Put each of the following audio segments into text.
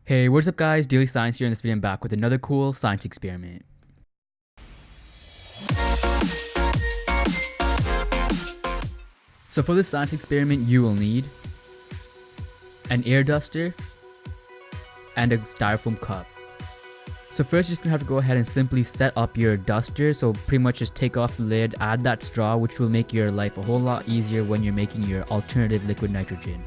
Hey, what's up guys, Daily Science here. In this video I'm back with another cool science experiment. So for this science experiment you will need an air duster and a styrofoam cup. So first you're just going to have to go ahead and simply set up your duster. So pretty much just take off the lid, add that straw, which will make your life a whole lot easier when you're making your alternative liquid nitrogen.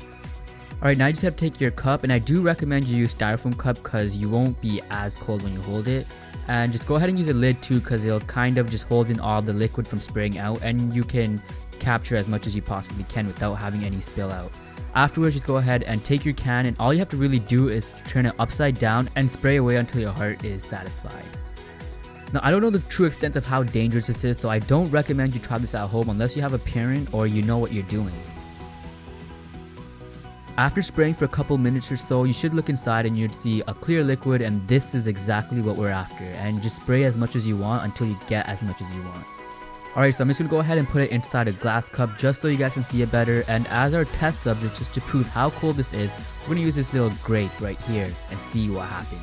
Alright, now you just have to take your cup, and I do recommend you use styrofoam cup because you won't be as cold when you hold it. And just go ahead and use a lid too, because it'll kind of just hold in all the liquid from spraying out, and you can capture as much as you possibly can without having any spill out. Afterwards, just go ahead and take your can, and all you have to really do is turn it upside down and spray away until your heart is satisfied. Now, I don't know the true extent of how dangerous this is, so I don't recommend you try this at home unless you have a parent or you know what you're doing. After spraying for a couple minutes or so, you should look inside and you'd see a clear liquid, and this is exactly what we're after. And just spray as much as you want until you get as much as you want. Alright, so I'm just going to go ahead and put it inside a glass cup just so you guys can see it better. And as our test subject, just to prove how cold this is, we're going to use this little grate right here and see what happens.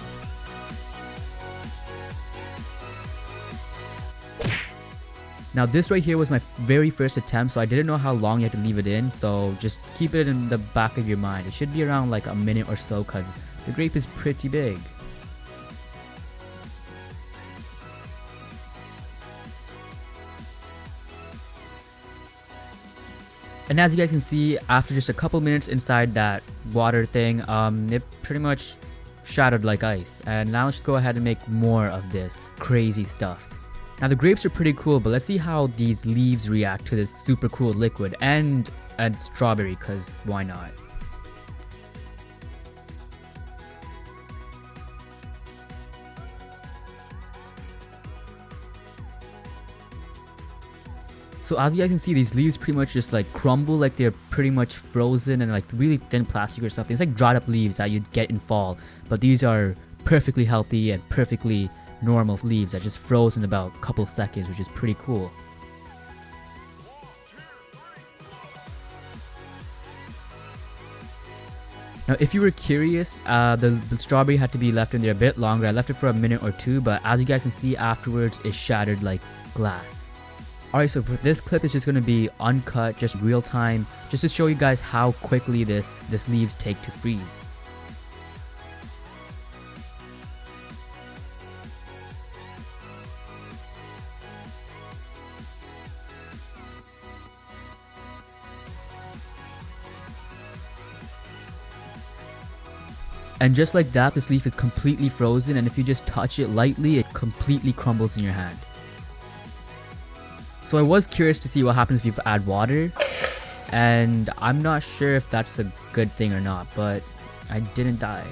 Now this right here was my very first attempt, so I didn't know how long you had to leave it in, so just keep it in the back of your mind. It should be around like a minute or so because the grape is pretty big. And as you guys can see, after just a couple minutes inside that water thing, it pretty much shattered like ice. And now let's just go ahead and make more of this crazy stuff. Now the grapes are pretty cool, but let's see how these leaves react to this super cool liquid and strawberry, because why not? So as you guys can see, these leaves pretty much just like crumble, like they're pretty much frozen and like really thin plastic or something. It's like dried up leaves that you'd get in fall, but these are perfectly healthy and perfectly normal leaves that just froze in about a couple seconds, which is pretty cool. Now if you were curious, the strawberry had to be left in there a bit longer. I left it for a minute or two, but as you guys can see afterwards, it shattered like glass. Alright, so for this clip it's just going to be uncut, just real time, just to show you guys how quickly this leaves take to freeze. And just like that, this leaf is completely frozen, and if you just touch it lightly, it completely crumbles in your hand. So I was curious to see what happens if you add water, and I'm not sure if that's a good thing or not, but I didn't die.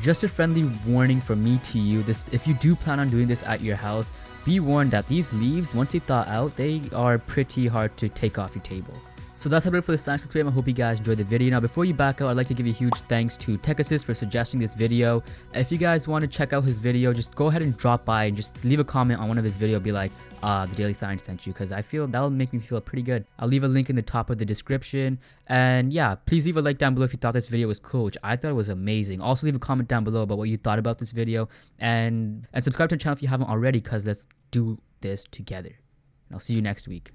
Just a friendly warning from me to you, if you do plan on doing this at your house, be warned that these leaves, once they thaw out, they are pretty hard to take off your table. So that's about it for the science experiment. I hope you guys enjoyed the video. Now before you back out, I'd like to give a huge thanks to TechAssist for suggesting this video. If you guys want to check out his video, just go ahead and drop by and just leave a comment on one of his videos. Be like, the Daily Science sent you, because I feel that'll make me feel pretty good. I'll leave a link in the top of the description. And yeah, please leave a like down below if you thought this video was cool, which I thought was amazing. Also leave a comment down below about what you thought about this video. And subscribe to the channel if you haven't already, because let's do this together. And I'll see you next week.